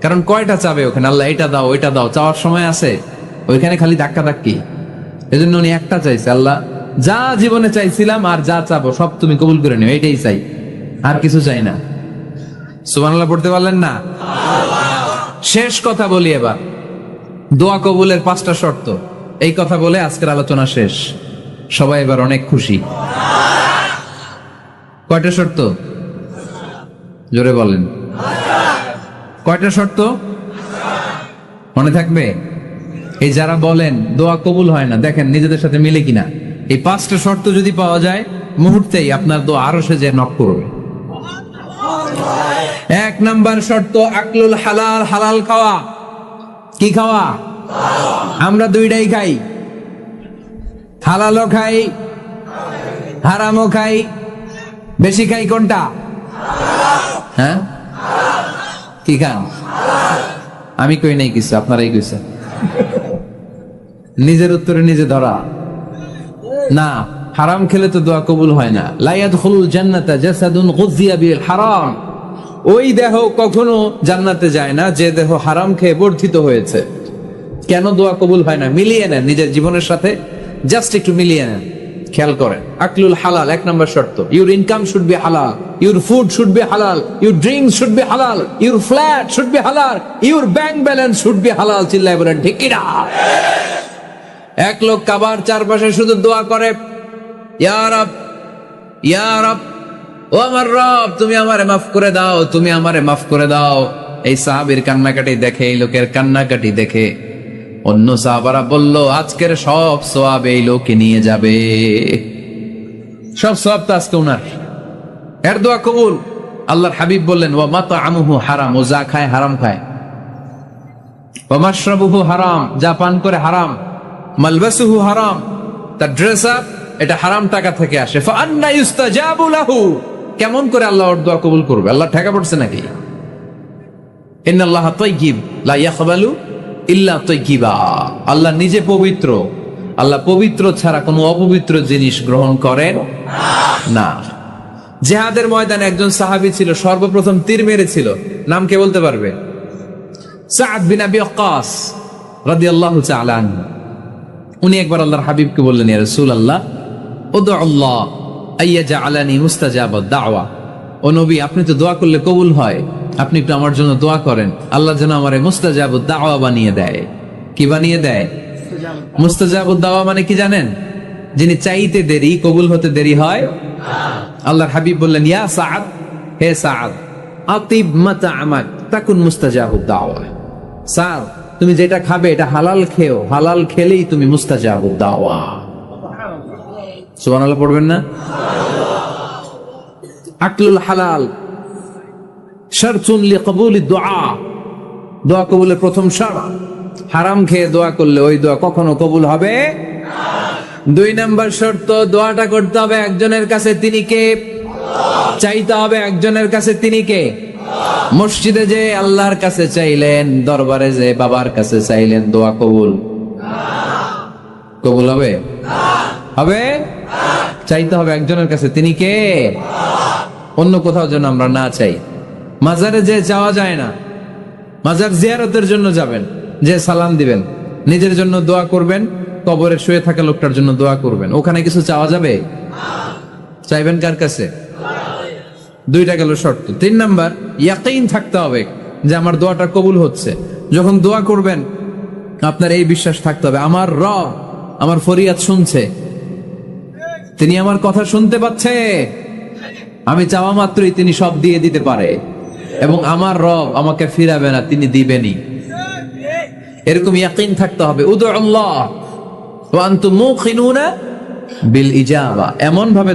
কারণ কয়টা চাবে ওখানে, আল্লাহ এটা দাও ওইটা দাও, চাওয়ার সময় আছে ওইখানে? খালি ধাক্কা ধাক্কি। এজন্য উনি একটা চাইছে, আল্লাহ যা জীবনে চাইছিলাম আর যা চাবো সব তুমি কবুল করে নিও, এটাই চাই, আর কিছু চাই না। সুবহানাল্লাহ পড়তে পারলেন না? শেষ কথা বলি এবার, দোয়া কবুলের 5টা শর্ত। এই কথা বলে আজকের আলোচনা শেষ। সবাই এবার অনেক খুশি। কয়টা শর্ত? জোরে বলেন। কয়টা শর্ত মনে থাকবে? এই যারা বলেন দোয়া কবুল হয় না, দেখেন নিজেদের সাথে মিলে কিনা। এই 5টা শর্ত যদি পাওয়া যায়, মুহূর্তেই আপনার দোয়া আরো সে যে নক করবে। 1 নাম্বার শর্ত আকলুল হালাল, হালাল খাওয়া। কি খাওয়া? আমরা দুইটাই খাই, হালালও খাই হারামও খাই। বেশি খাই কোনটা? হ্যাঁ, কি খান? আমি কই নাই কিছু, আপনারাই কইছেন। নিজের উত্তরে নিজে ধরা না। হারাম খেলে তো দোয়া কবুল হয় না। লা ইয়াদখুলুল জান্নাতা জাসাদুন গুযিয়া বিল হারাম। ওই দেহ কখনো জান্নাতে যায় না যে দেহ হারাম খেয়ে বর্ধিত হয়েছে। কেন দোয়া কবুল হয় না? মিলিয়ে নেন নিজের জীবনের সাথে, জাস্ট একটু মিলিয়ে নেন, খেয়াল করেন। আকলুল হালাল 1 নম্বর শর্ত। ইউর ইনকাম শুড বি হালাল, ইউর ফুড শুড বি হালাল, ইউর ড্রিঙ্কস শুড বি হালাল, ইউর ফ্ল্যাট শুড বি হালাল, your bank balance should be হালাল। চিল্লায় বলেন ঠিক কি না? এক লোক কাবার চারপাশে শুধু দোয়া করে, ইয়া রব, ইয়া রব, ও আমার রব, তুমি আমারে মাফ করে দাও, তুমি আমারে মাফ করে দাও। এই সাহাবীর কান্নাকাটি দেখে, এই লোকের কান্নাকাটি দেখে অন্য সাহাবারা বলল, আজকের সব সওয়াব এই লোকে নিয়ে যাবে। সব সওয়াব তো আজকে উনার। এর দোয়া কবুল। আল্লাহর হাবিব বললেন, ওয়া মাতআমুহু হারাম, ও যা খায় হারাম খায়। ওয়া মাশরাবুহু হারাম, যা পান করে হারাম। মালবাসুহু হারাম, তার ড্রেস আপ এটা হারাম টাকা থেকে আসে। ফাআন্না ইউস্তাজাবু লাহু, কেমন করে আল্লাহ ওর দোয়া কবুল করবে? আল্লাহ ঠেকা পড়ছে নাকি? ইন্নাল্লাহা তাইয়্যিব লা ইয়াকবালু ইল্লা তাইয়্যিবা। আল্লাহ নিজে পবিত্র, আল্লাহ পবিত্র ছাড়া কোনো অপবিত্র জিনিস গ্রহণ করেন না। জিহাদের ময়দানে একজন সাহাবী ছিল, সর্বপ্রথম তীর মেরেছিল। নাম কে বলতে পারবে? সাদ বিন আবি ওয়াক্কাস রাদিয়াল্লাহু তাআলা আনহু। উনি একবার আল্লাহর হাবিবকে বললেন, ইয়া রাসূলুল্লাহ, উদউল্লাহ আইয়াজআলানি মুস্তাজাবাদ দাওয়া। ও নবী, আপনি তো দোয়া করলে কবুল হয়, আপনি একটু আমার জন্য দোয়া করেন, আল্লাহ যেন আমারে মুস্তাজাবুদ দাওয়া বানিয়ে দেয়। কি বানিয়ে দেয়? মুস্তাজাবুদ দাওয়া মানে কি জানেন? যিনি চাইতে দেরি, কবুল হতে দেরি হয়। আল্লাহর হাবিব বললেন, ইয়া সাআদ, হে সাআদ, আতিব মাতআমাক তাকুন মুস্তাজাবুদ দাওয়া। সাআদ, তুমি যেটা খাবে এটা হালাল খেও, হালাল খেলেই তুমি মুস্তাজাবুদ দাওয়া। সুবহানাল্লাহ পড়বেন না? আকলুল হালাল শারতুন লিকবুলিদ দুআ, দোয়া কবুলের প্রথম শর্ত। হারাম খেয়ে দোয়া করলে ওই দোয়া কখনো কবুল হবে না। 2 নম্বর শর্ত, দোয়াটা করতে হবে একজনের কাছে, তিনি কে? চাইতে হবে একজনের কাছে, তিনি কে? মসজিদে যে আল্লাহর কাছে চাইলেন, দরবারে যে বাবার কাছে চাইলেন, দোয়া কবুল কবুল হবে? হবে? চাইতে হবে একজনের কাছে, তিনি কে? অন্য কোথাও যেন আমরা না চাই। মাজারে যে যাওয়া যায় না, মাজার জিয়ারতের জন্য যাবেন, যে সালাম দিবেন, নিজের জন্য দোয়া করবেন, কবরে শুয়ে থাকা লোকটার জন্য দোয়া করবেন। ওখানে কিছু চাওয়া যাবে? চাইবেন কার কাছে? 2টা গেল শর্ত। 3 নাম্বার, ইয়াকিন থাকতে হবে যে আমার দোয়াটা কবুল হচ্ছে। যখন দোয়া করবেন আপনার এই বিশ্বাস থাকতে হবে, আমার রব আমার ফরিয়াদ শুনছে, তিনি আমার কথা শুনতে পাচ্ছে, আমি চাওয়া মাত্রই তিনি সব দিয়ে দিতে পারে, এবং আমার রব আমাকে ফিরাবে না, তিনি দিবেনই। এরকম ইয়াকিন থাকতে হবে। উদুল্লাহ ওয়া আনতুম মুকিনুনা বিল ইজাবা, এমন ভাবে